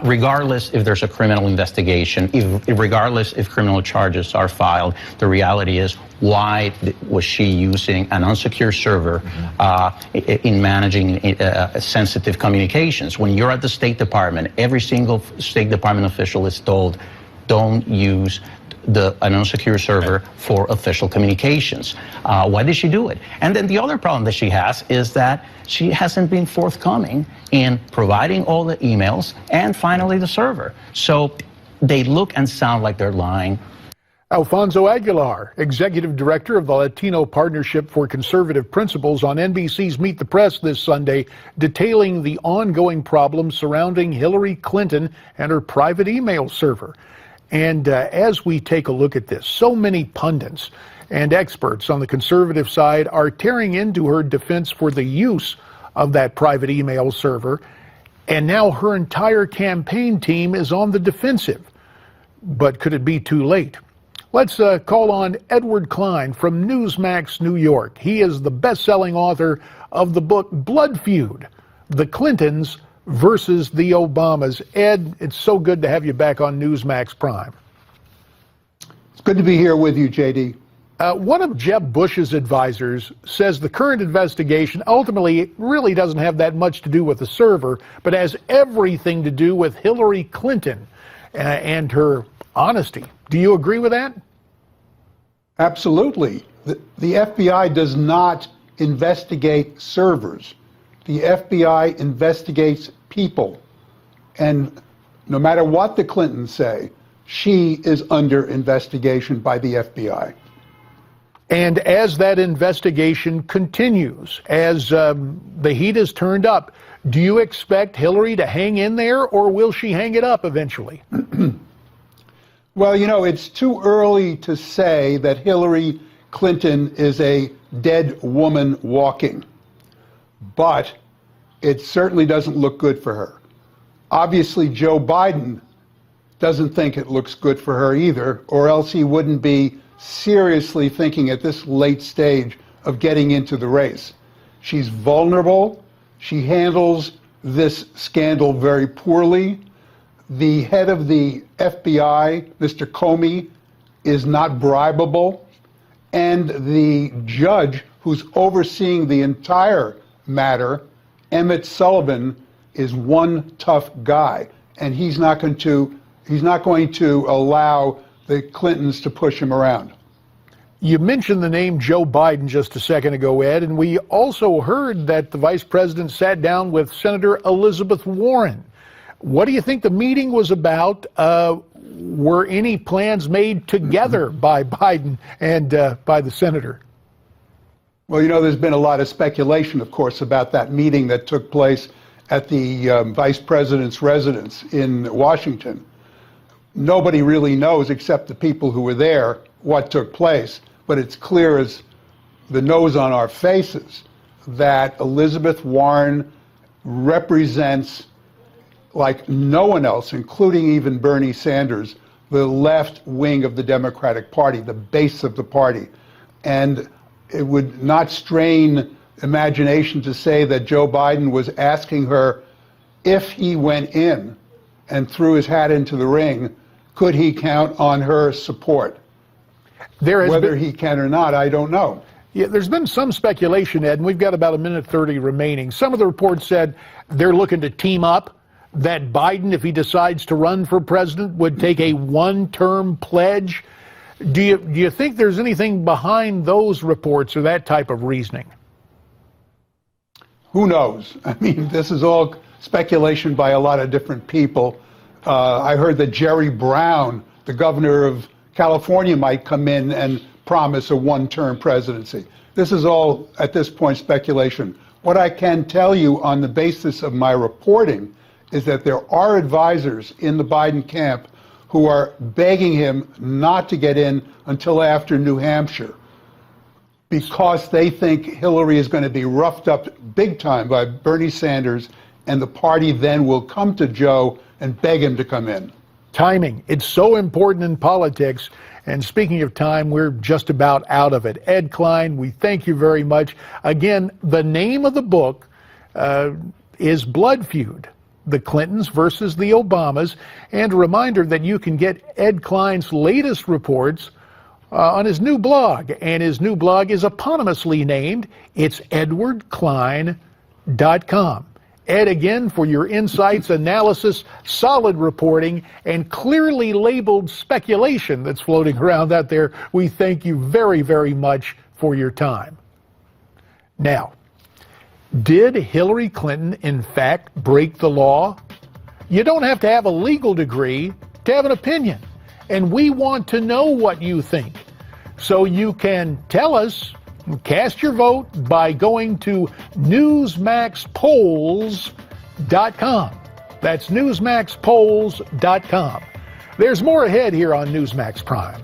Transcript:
regardless if there's a criminal investigation, regardless if criminal charges are filed, the reality is, why was she using an unsecured server in managing sensitive communications? When you're at the State Department, every single State Department official is told, don't use an unsecured server for official communications. Why did she do it? And then the other problem that she has is that she hasn't been forthcoming in providing all the emails and finally the server. So they look and sound like they're lying. Alfonso Aguilar, Executive Director of the Latino Partnership for Conservative Principles, on NBC's Meet the Press this Sunday, detailing the ongoing problems surrounding Hillary Clinton and her private email server. And as we take a look at this, so many pundits and experts on the conservative side are tearing into her defense for the use of that private email server. And now her entire campaign team is on the defensive. But could it be too late? Let's call on Edward Klein from Newsmax, New York. He is the best-selling author of the book Blood Feud, The Clintons versus the Obamas. Ed, it's so good to have you back on Newsmax Prime. It's good to be here with you, JD. One of Jeb Bush's advisors says the current investigation ultimately really doesn't have that much to do with the server, but has everything to do with Hillary Clinton and her honesty. Do you agree with that? Absolutely. The FBI does not investigate servers. The FBI investigates people. And no matter what the Clintons say, she is under investigation by the FBI. And as that investigation continues, as the heat is turned up, do you expect Hillary to hang in there, or will she hang it up eventually? Well, you know, it's too early to say that Hillary Clinton is a dead woman walking, but it certainly doesn't look good for her. Obviously, Joe Biden doesn't think it looks good for her either, or else he wouldn't be seriously thinking at this late stage of getting into the race. She's vulnerable. She handles this scandal very poorly. The head of the FBI, Mr. Comey, is not bribable. And the judge who's overseeing the entire matter, Emmett Sullivan, is one tough guy. And he's not going to allow the Clintons to push him around. You mentioned the name Joe Biden just a second ago, Ed, and we also heard that the vice president sat down with Senator Elizabeth Warren. What do you think the meeting was about? Were any plans made together by Biden and by the senator? Well, you know, there's been a lot of speculation, of course, about that meeting that took place at the vice president's residence in Washington. Nobody really knows, except the people who were there, what took place. But it's clear as the nose on our faces that Elizabeth Warren represents, like no one else, including even Bernie Sanders, the left wing of the Democratic Party, the base of the party. And it would not strain imagination to say that Joe Biden was asking her if he went in and threw his hat into the ring, could he count on her support? Whether he can or not, I don't know. Yeah, there's been some speculation, Ed, and we've got about a minute 30 remaining. Some of the reports said they're looking to team up, that Biden, if he decides to run for president, would take a one-term pledge. Do you think there's anything behind those reports or that type of reasoning? Who knows? I mean, this is all speculation by a lot of different people. I heard that Jerry Brown, the governor of California, might come in and promise a one-term presidency. This is all, at this point, speculation. What I can tell you on the basis of my reporting is that there are advisors in the Biden camp who are begging him not to get in until after New Hampshire because they think Hillary is going to be roughed up big time by Bernie Sanders, and the party then will come to Joe and beg him to come in. Timing. It's so important in politics. And speaking of time, we're just about out of it. Ed Klein, we thank you very much. Again, the name of the book is Blood Feud, the Clintons versus the Obamas, and a reminder that you can get Ed Klein's latest reports on his new blog, and his new blog is eponymously named. It's edwardklein.com. Ed, again, for your insights, analysis, solid reporting, and clearly labeled speculation that's floating around out there, we thank you very, very much for your time. Now, did Hillary Clinton, in fact, break the law? You don't have to have a legal degree to have an opinion, and we want to know what you think. So you can tell us, cast your vote by going to newsmaxpolls.com. That's newsmaxpolls.com. There's more ahead here on Newsmax Prime.